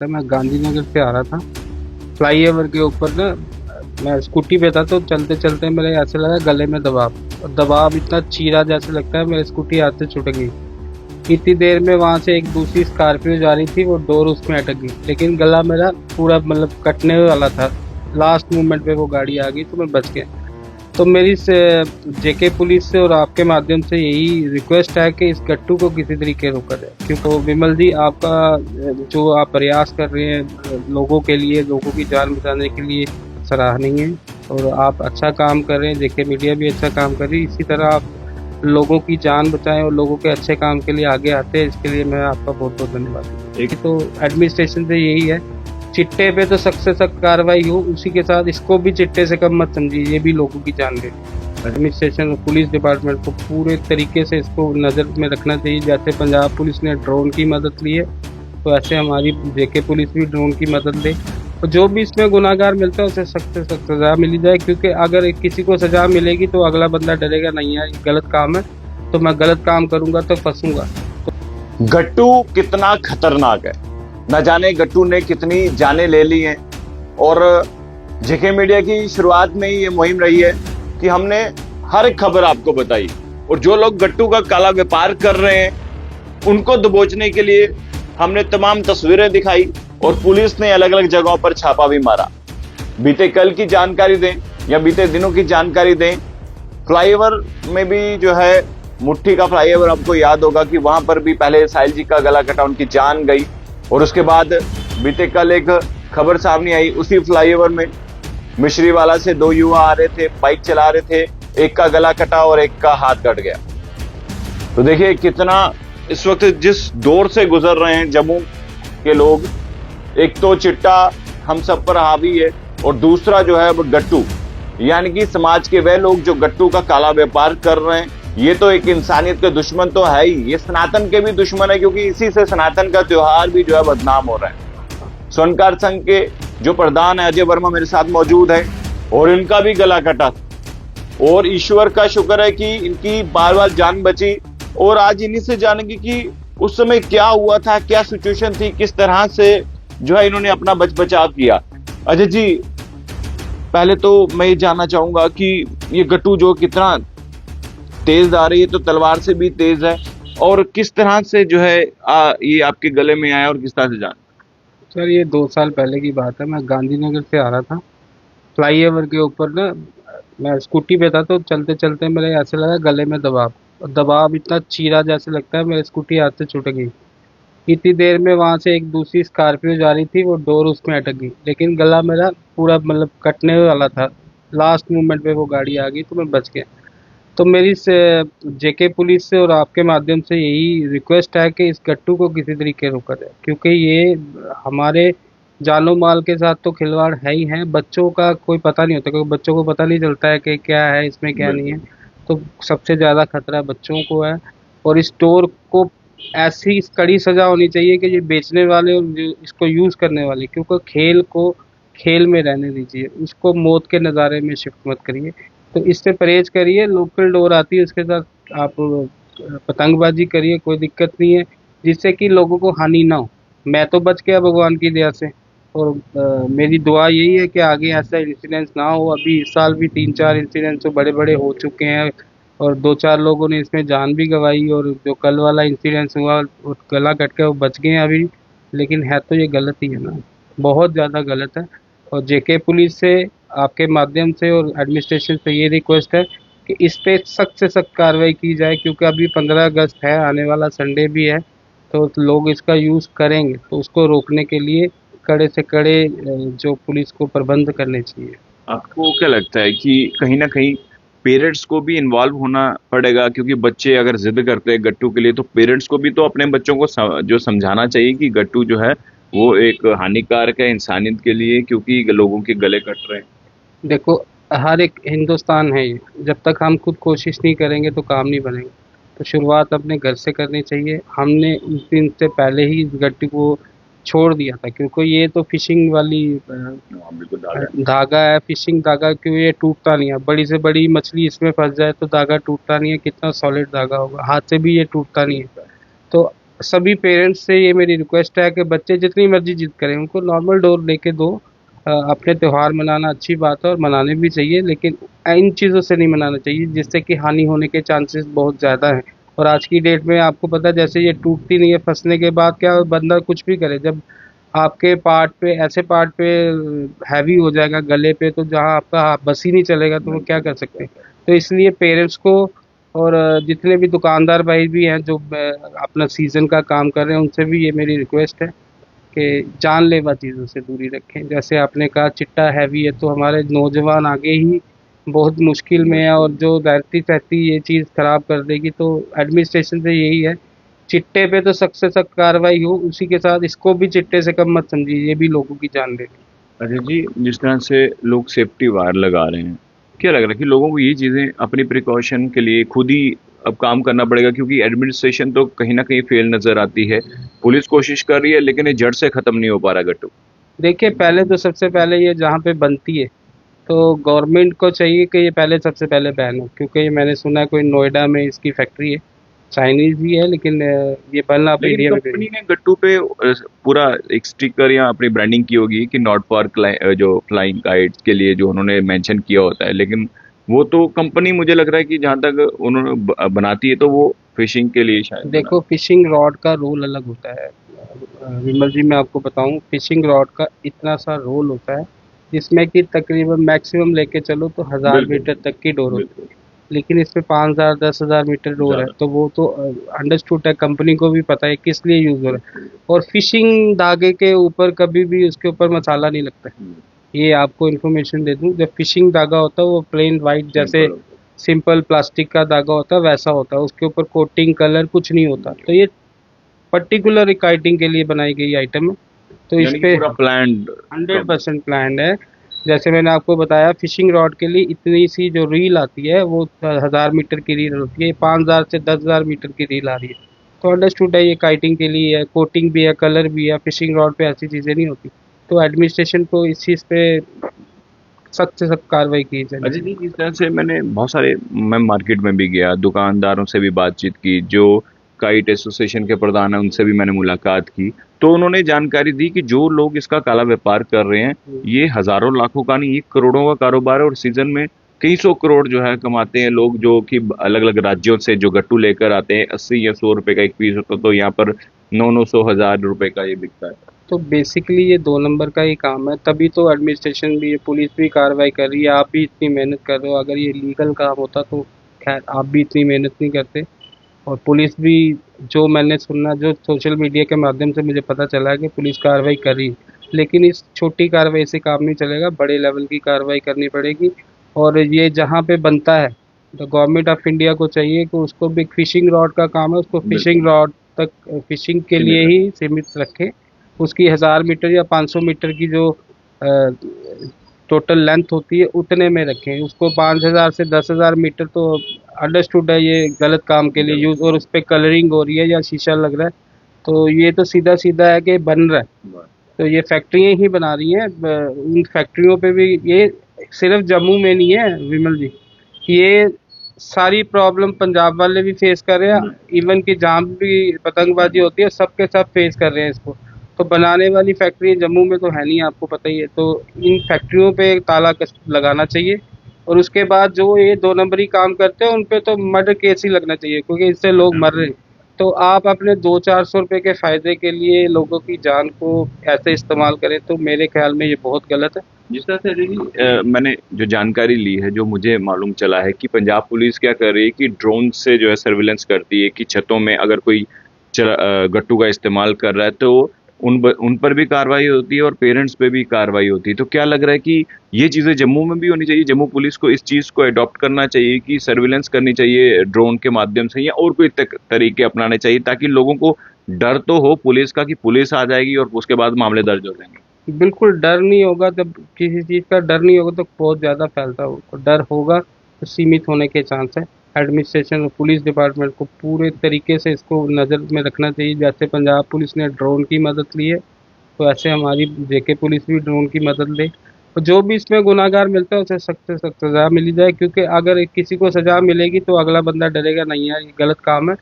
मैं गांधीनगर से आ रहा था। फ्लाईओवर के ऊपर ना मैं स्कूटी पे था, तो चलते चलते मेरे ऐसे लगा गले में दबाव। दबाव इतना चीरा जैसे लगता है, मेरी स्कूटी हाथ से छूट गई। इतनी देर में वहां से एक दूसरी स्कॉर्पियो जा रही थी, वो डोर उसमें अटक गई, लेकिन गला मेरा पूरा मतलब कटने वाला था। लास्ट मोमेंट पे वो गाड़ी आ गई तो मैं बच गया। तो मेरी से जेके पुलिस से और आपके माध्यम से यही रिक्वेस्ट है कि इस गट्टू को किसी तरीके रोका जाए, क्योंकि विमल जी आपका जो आप प्रयास कर रहे हैं लोगों के लिए, लोगों की जान बचाने के लिए, सराहनीय है। और आप अच्छा काम कर रहे हैं, जेके मीडिया भी अच्छा काम कर रही है। इसी तरह आप लोगों की जान बचाएं और लोगों के अच्छे काम के लिए आगे आते हैं, इसके लिए मैं आपका बहुत बहुत धन्यवाद देता हूं। तो एडमिनिस्ट्रेशन से यही है, चिट्टे पे तो सख्त से सख्त कार्रवाई हो, उसी के साथ इसको भी चिट्टे से कम मत समझिए, ये भी लोगों की जान ले। एडमिनिस्ट्रेशन और पुलिस डिपार्टमेंट को पूरे तरीके से इसको नज़र में रखना चाहिए। जैसे पंजाब पुलिस ने ड्रोन की मदद ली है, तो ऐसे हमारी जेके पुलिस भी ड्रोन की मदद ले। और जो भी इसमें गुनाहगार मिलता है उसे सख्त से सख्त सजा मिली जाए, क्योंकि अगर किसी को सजा मिलेगी तो अगला बंदा डरेगा नहीं है गलत काम है, तो मैं गलत काम करूंगा तो फंसूंगा। गट्टू कितना खतरनाक है, न जाने गट्टू ने कितनी जानें ले ली हैं। और जेके मीडिया की शुरुआत में ही ये मुहिम रही है कि हमने हर एक खबर आपको बताई, और जो लोग गट्टू का काला व्यापार कर रहे हैं उनको दबोचने के लिए हमने तमाम तस्वीरें दिखाई, और पुलिस ने अलग अलग जगहों पर छापा भी मारा। बीते कल की जानकारी दें या बीते दिनों की जानकारी दें, फ्लाईओवर में भी जो है मुट्ठी का फ्लाईओवर आपको याद होगा कि वहां पर भी पहले साहिल जी का गला कटा, उनकी जान गई। और उसके बाद बीते कल एक खबर सामने आई, उसी फ्लाईओवर में मिश्रीवाला से दो युवा आ रहे थे, बाइक चला रहे थे, एक का गला कटा और एक का हाथ कट गया। तो देखिए कितना इस वक्त जिस दौर से गुजर रहे हैं जम्मू के लोग, एक तो चिट्टा हम सब पर हावी है, और दूसरा जो है वो गट्टू, यानी कि समाज के वह लोग जो गट्टू का काला व्यापार कर रहे हैं। ये तो एक इंसानियत के दुश्मन तो है ही, ये सनातन के भी दुश्मन है, क्योंकि इसी से सनातन का त्योहार भी जो है बदनाम हो रहा है। स्वर्णकार संघ के जो प्रधान है अजय वर्मा मेरे साथ मौजूद है, और इनका भी गला कटा, और ईश्वर का शुक्र है कि इनकी बार बार जान बची। और आज इन्हीं से जानेंगे कि उस समय क्या हुआ था, क्या सिचुएशन थी, किस तरह से जो है इन्होंने अपना बचाव किया। अजय जी, पहले तो मैं ये जानना चाहूंगा कि ये गट्टू जो कितना तेज आ रही है, तो तलवार से भी तेज है, और किस तरह से जो है ये आपके गले में आया और किस तरह से जान? सर ये 2 साल पहले की बात है, मैं गांधीनगर से आ रहा था। फ्लाईओवर के ऊपर ना मैं स्कूटी पे था, तो चलते चलते मेरे ऐसे लगा गले में दबाव। दबाव इतना चीरा जैसे लगता है, मेरी स्कूटी हाथ से छूट गई। इतनी देर में वहां से एक दूसरी स्कॉर्पियो जा रही थी, वो डोर उसमें अटक गई, लेकिन गला मेरा पूरा मतलब कटने वाला था। लास्ट मोमेंट पे वो गाड़ी आ गई तो मैं बच गया। तो मेरी से जेके पुलिस से और आपके माध्यम से यही रिक्वेस्ट है कि इस गट्टू को किसी तरीके रोका जाए, क्योंकि ये हमारे जानो माल के साथ तो खिलवाड़ है ही है। बच्चों का कोई पता नहीं होता, क्योंकि बच्चों को पता नहीं चलता है कि क्या है इसमें क्या नहीं है। तो सबसे ज़्यादा खतरा बच्चों को है। और इस स्टोर को ऐसी कड़ी सजा होनी चाहिए कि ये बेचने वाले और जो इसको यूज़ करने वाले, क्योंकि खेल को खेल में रहने दीजिए, उसको मौत के नज़ारे में शिफ्ट मत करिए। तो इससे परहेज करिए। लोकल डोर आती है, उसके साथ आप पतंगबाजी करिए, कोई दिक्कत नहीं है, जिससे कि लोगों को हानि ना हो। मैं तो बच गया भगवान की दया से, और मेरी दुआ यही है कि आगे ऐसा इंसिडेंट्स ना हो। अभी इस साल भी 3-4 इंसिडेंट्स तो बड़े बड़े हो चुके हैं, और 2-4 लोगों ने इसमें जान भी गंवाई। और जो कल वाला इंसिडेंस हुआ और गला कट के वो बच गए हैं अभी, लेकिन है तो ये गलत ही है ना, बहुत ज़्यादा गलत है। और जेके पुलिस से आपके माध्यम से और एडमिनिस्ट्रेशन से ये रिक्वेस्ट है कि इस पे सख्त से सख्त कार्रवाई की जाए, क्योंकि अभी 15 अगस्त है, आने वाला संडे भी है, तो लोग इसका यूज़ करेंगे, तो उसको रोकने के लिए कड़े से कड़े जो पुलिस को प्रबंध करने चाहिए। आपको क्या लगता है कि कहीं ना कहीं पेरेंट्स को भी इन्वॉल्व होना पड़ेगा, क्योंकि बच्चे अगर जिद करते हैं गट्टू के लिए, तो पेरेंट्स को भी तो अपने बच्चों को जो समझाना चाहिए कि गट्टू जो है वो एक हानिकारक है इंसानियत के लिए, क्योंकि लोगों के गले कट रहे हैं। देखो, हर एक हिंदुस्तान है ये, जब तक हम खुद कोशिश नहीं करेंगे तो काम नहीं बनेगा। तो शुरुआत अपने घर से करनी चाहिए। हमने उस दिन से पहले ही इस गट्टी को छोड़ दिया था, क्योंकि ये तो फिशिंग वाली धागा है, फिशिंग धागा, क्योंकि ये टूटता नहीं है। बड़ी से बड़ी मछली इसमें फंस जाए तो धागा टूटता नहीं है, कितना सॉलिड धागा होगा, हाथ से भी ये टूटता नहीं है। तो सभी पेरेंट्स से ये मेरी रिक्वेस्ट है कि बच्चे जितनी मर्जी जिद करें उनको नॉर्मल डोर लेके दो। अपने त्यौहार मनाना अच्छी बात है और मनाने भी चाहिए, लेकिन इन चीज़ों से नहीं मनाना चाहिए जिससे कि हानि होने के चांसेस बहुत ज़्यादा हैं। और आज की डेट में आपको पता है, जैसे ये टूटती नहीं है, फंसने के बाद क्या बंदा कुछ भी करे, जब आपके पार्ट पे ऐसे पार्ट पे हैवी हो जाएगा गले पे, तो जहाँ आपका बस ही नहीं चलेगा तो वो क्या कर सकते हैं। तो इसलिए पेरेंट्स को और जितने भी दुकानदार भाई भी हैं जो अपना सीज़न का काम कर रहे हैं, उनसे भी ये मेरी रिक्वेस्ट है कि जानलेवा चीज़ों से दूरी रखें। जैसे आपने कहा चिट्टा हैवी है, तो हमारे नौजवान आगे ही बहुत मुश्किल में है, और जो रहती सहती ये चीज़ खराब कर देगी। तो एडमिनिस्ट्रेशन से यही है, चिट्टे पे तो सख्त से सख्त कार्रवाई हो, उसी के साथ इसको भी चिट्टे से कम मत समझिए, ये भी लोगों की जान ले। अजय जी, जिस तरह से लोग सेफ्टी वायर लगा रहे हैं, क्या लग रहा है कि लोगों को ये चीज़ें अपनी प्रिकॉशन के लिए खुद ही अब काम करना पड़ेगा, क्योंकि एडमिनिस्ट्रेशन तो कहीं न कहीं फेल नज़र आती है। पुलिस कोशिश कर रही है लेकिन ये जड़ से खत्म नहीं हो पा रहा गट्टू। देखिए, पहले तो सबसे पहले ये जहाँ पे बनती है, तो गवर्नमेंट को चाहिए कि ये पहले सबसे पहले बैन हो, क्योंकि ये मैंने सुना है कोई नोएडा में इसकी फैक्ट्री है, चाइनीज भी है, लेकिन ये बनना अब लेकिन इंडिया में कंपनी ने गट्टू पे पूरा एक स्टिकर या अपनी ब्रांडिंग की होगी कि नॉट फॉर जो फ्लाइंग काइट्स के लिए जो उन्होंने मेंशन किया होता है, लेकिन वो तो कंपनी मुझे लग रहा है कि जहां तक उन्होंने बनाती है तो वो फिशिंग के लिए शायद बना। देखो, फिशिंग रॉड का रोल अलग होता है। विमल जी, मैं आपको बताऊं, फिशिंग रॉड का इतना सा रोल होता है जिसमें कि तकरीबन मैक्सिमम लेके चलो तो 1000 मीटर तक की डोर होती बिल्कुल है, लेकिन इसमें 5000 10,000 मीटर डोर है, ज्यादा। तो वो तो अंडरस्टूड है, कंपनी को भी पता है किस लिए यूज हो रहा है। और फिशिंग धागे के ऊपर कभी भी उसके ऊपर मसाला नहीं लगता है। ये आपको इन्फॉर्मेशन दे दूं, जब फिशिंग धागा होता है वो प्लेन वाइट जैसे सिंपल। सिंपल प्लास्टिक का धागा होता है वैसा होता है, उसके ऊपर कोटिंग कलर कुछ नहीं होता। तो ये पर्टिकुलर किटिंग के लिए बनाई गई आइटम है, तो इस यानी कि पे पूरा प्लान्ड। 100% प्लान्ड है। जैसे मैंने आपको बताया, फिशिंग रॉड के लिए इतनी सी जो रील आती है वो 1000 मीटर की रील होती है, 5000 से 10,000 मीटर की रील आ रही है। तो अंडरस्टूड है ये काइटिंग के लिए है, कोटिंग भी है, कलर भी है, फिशिंग रॉड पे ऐसी चीज़ें नहीं होती। तो एडमिनिस्ट्रेशन को इस चीज़ पे सख्त से सख्त कार्रवाई की जानी अजय चाहिए। जी, जिस तरह से मैं मार्केट में भी गया, दुकानदारों से भी बातचीत की, जो काइट एसोसिएशन के प्रधान हैं उनसे भी मैंने मुलाकात की, तो उन्होंने जानकारी दी कि जो लोग इसका काला व्यापार कर रहे हैं, ये हजारों लाखों का नहीं, ये करोड़ों का कारोबार है, और सीजन में कई सौ करोड़ जो है कमाते हैं लोग, जो कि अलग अलग राज्यों से जो गट्टू लेकर आते हैं। 80 या 100 रुपए का एक पीस होता, तो यहाँ पर 900 1000 रुपए का ये बिकता है। तो बेसिकली ये 2 नंबर का ही काम है, तभी तो एडमिनिस्ट्रेशन भी, पुलिस भी कार्रवाई कर रही है, आप भी इतनी मेहनत कर रहे हो। अगर ये लीगल काम होता तो खैर आप भी इतनी मेहनत नहीं करते। और पुलिस भी, जो मैंने सुना, जो सोशल मीडिया के माध्यम से मुझे पता चला है कि पुलिस कार्रवाई कर रही है, लेकिन इस छोटी कार्रवाई से काम नहीं चलेगा, बड़े लेवल की कार्रवाई करनी पड़ेगी। और ये जहाँ पे बनता है, तो गवर्नमेंट ऑफ इंडिया को चाहिए कि उसको भी, फिशिंग रॉड का काम है, उसको फिशिंग बिल्कुल रॉड तक, फिशिंग के सीमित लिए रख। ही सीमित रखें। उसकी 1000 मीटर या 500 मीटर की जो टोटल लेंथ होती है उतने में रखें उसको। 5000 से 10,000 मीटर तो अंडरस्टूड है ये गलत काम के लिए यूज़, और उस पर कलरिंग हो रही है या शीशा लग रहा है, तो ये तो सीधा सीधा है कि बन रहा है। तो ये फैक्ट्रियाँ ही बना रही हैं, उन फैक्ट्रियों पे भी ये सिर्फ जम्मू में नहीं है विमल जी, ये सारी प्रॉब्लम पंजाब वाले भी फेस कर रहे हैं। इवन कि जहाँ भी पतंगबाजी होती है सबके सब फेस कर रहे हैं इसको। तो बनाने वाली फैक्ट्री जम्मू में तो है नहीं, आपको पता ही है। तो इन फैक्ट्रियों पे ताला लगाना चाहिए, और उसके बाद जो ये 2 नंबरी काम करते हैं उन पे तो मर्डर केस ही लगना चाहिए, क्योंकि इससे लोग मर रहे हैं। तो आप अपने 200-400 रुपए के फ़ायदे के लिए लोगों की जान को ऐसे इस्तेमाल करें, तो मेरे ख्याल में ये बहुत गलत है। जिस तरह से अजय जी, मैंने जो जानकारी ली है, जो मुझे मालूम चला है कि पंजाब पुलिस क्या कर रही है कि ड्रोन से जो है सर्विलेंस करती है कि छतों में अगर कोई गट्टू का इस्तेमाल कर रहा है तो उन पर भी कार्रवाई होती है और पेरेंट्स पे भी कार्रवाई होती है। तो क्या लग रहा है कि ये चीज़ें जम्मू में भी होनी चाहिए? जम्मू पुलिस को इस चीज़ को अडॉप्ट करना चाहिए कि सर्विलेंस करनी चाहिए ड्रोन के माध्यम से, या और कोई तरीके अपनाने चाहिए ताकि लोगों को डर तो हो पुलिस का कि पुलिस आ जाएगी और उसके बाद मामले दर्ज हो जाएंगे। बिल्कुल डर नहीं होगा, जब किसी चीज़ का डर नहीं होगा तो बहुत ज़्यादा फैलता होगा। डर होगा तो सीमित होने के चांस है। एडमिनिस्ट्रेशन और पुलिस डिपार्टमेंट को पूरे तरीके से इसको नज़र में रखना चाहिए। जैसे पंजाब पुलिस ने ड्रोन की मदद ली है, तो ऐसे हमारी जेके पुलिस भी ड्रोन की मदद ले, और जो भी इसमें गुनाहगार मिलता है उसे सख्त से सख्त सज़ा मिली जाए। क्योंकि अगर किसी को सज़ा मिलेगी तो अगला बंदा डरेगा, नहीं यार ये गलत काम है,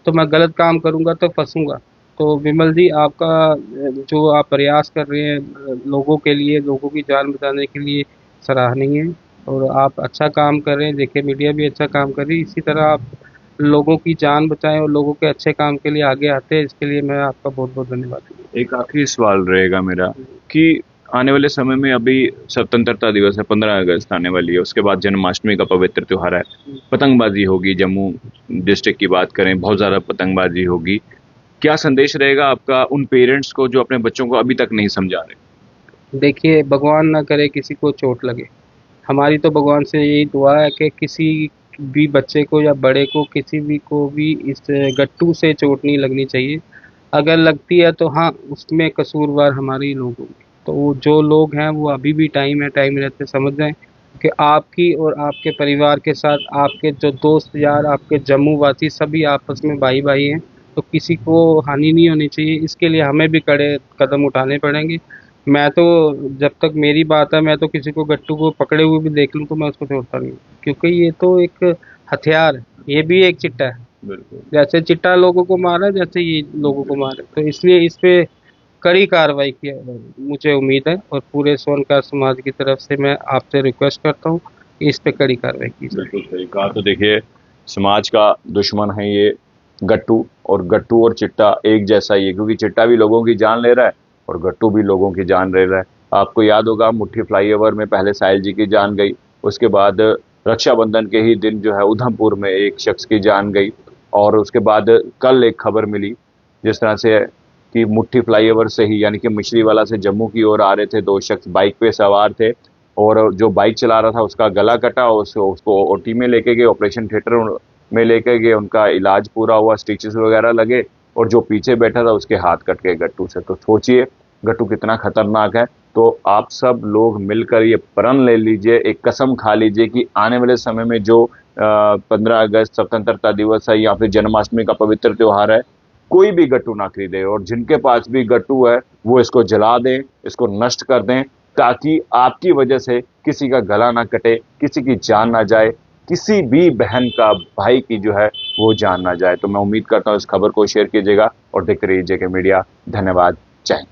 तो मैं गलत काम करूँगा तो फंसूँगा। तो विमल जी, आपका जो आप प्रयास कर रहे हैं लोगों के लिए, लोगों की जान बचाने के लिए, सराहनीय है। और आप अच्छा काम कर रहे हैं, जेके मीडिया भी अच्छा काम कर रही है। इसी तरह आप लोगों की जान बचाएं और लोगों के अच्छे काम के लिए आगे आते हैं, इसके लिए मैं आपका बहुत बहुत धन्यवाद करता एक आखिरी सवाल रहेगा मेरा कि आने वाले समय में अभी स्वतंत्रता दिवस है, 15 अगस्त आने वाली है, उसके बाद जन्माष्टमी का पवित्र त्योहार है, हूँ। पतंगबाजी होगी, जम्मू डिस्ट्रिक्ट की बात करें बहुत ज़्यादा पतंगबाजी होगी। क्या संदेश रहेगा आपका उन पेरेंट्स को जो अपने बच्चों को अभी तक नहीं समझा रहे? देखिए, भगवान ना करे किसी को चोट लगे। हमारी तो भगवान से यही दुआ है कि किसी भी बच्चे को या बड़े को, किसी भी को भी इस गट्टू से चोट नहीं लगनी चाहिए। अगर लगती है तो हाँ, उसमें कसूरवार हमारे ही लोग होंगे। तो वो जो लोग हैं वो अभी भी टाइम है, टाइम रहते समझ जाएं कि आपकी और आपके परिवार के साथ आपके जो दोस्त यार, आपके जम्मू वासी सभी आपस में भाई भाई हैं। तो किसी को हानि नहीं होनी चाहिए, इसके लिए हमें भी कड़े कदम उठाने पड़ेंगे। मैं तो, जब तक मेरी बात है, मैं तो किसी को गट्टू को पकड़े हुए भी देख लूँ तो मैं उसको छोड़ता नहीं हूँ, क्योंकि ये तो एक हथियार है, ये भी एक चिट्टा है। बिल्कुल। जैसे चिट्टा लोगों को मारा, जैसे ये लोगों को मारे, तो इसलिए इस पे कड़ी कार्रवाई की मुझे उम्मीद है। और पूरे सोनकार समाज की तरफ से मैं आपसे रिक्वेस्ट करता हूँ कि इस पे कड़ी कार्रवाई की जाए। बिल्कुल सही कहा। तो देखिए, समाज का दुश्मन है ये गट्टू, और गट्टू और चिट्टा एक जैसा ही है, क्योंकि चिट्टा भी लोगों की जान ले रहा है और गट्टू भी लोगों की जान ले रहा है। आपको याद होगा मुट्ठी फ्लाईओवर में पहले साहिल जी की जान गई, उसके बाद रक्षाबंधन के ही दिन जो है उधमपुर में एक शख्स की जान गई, और उसके बाद कल एक खबर मिली जिस तरह से कि मुट्ठी फ्लाईओवर से ही, यानी कि मिश्रीवाला से जम्मू की ओर आ रहे थे दो शख्स, बाइक पे सवार थे, और जो बाइक चला रहा था उसका गला कटा और उसको ओटी में लेके गए, ऑपरेशन थिएटर में लेके गए, उनका इलाज पूरा हुआ, स्टिचेस वगैरह लगे, और जो पीछे बैठा था उसके हाथ कट गए गट्टू से। तो सोचिए गट्टू कितना खतरनाक है। तो आप सब लोग मिलकर ये प्रण ले लीजिए, एक कसम खा लीजिए कि आने वाले समय में जो 15 अगस्त स्वतंत्रता दिवस है या फिर जन्माष्टमी का पवित्र त्योहार है, कोई भी गट्टू ना खरीदे, और जिनके पास भी गट्टू है वो इसको जला दें, इसको नष्ट कर दें, ताकि आपकी वजह से किसी का गला ना कटे, किसी की जान ना जाए, किसी भी बहन का, भाई की जो है वो जान ना जाए। तो मैं उम्मीद करता हूँ इस खबर को शेयर कीजिएगा और देखते रहिए जेके मीडिया। धन्यवाद। जय हिंद।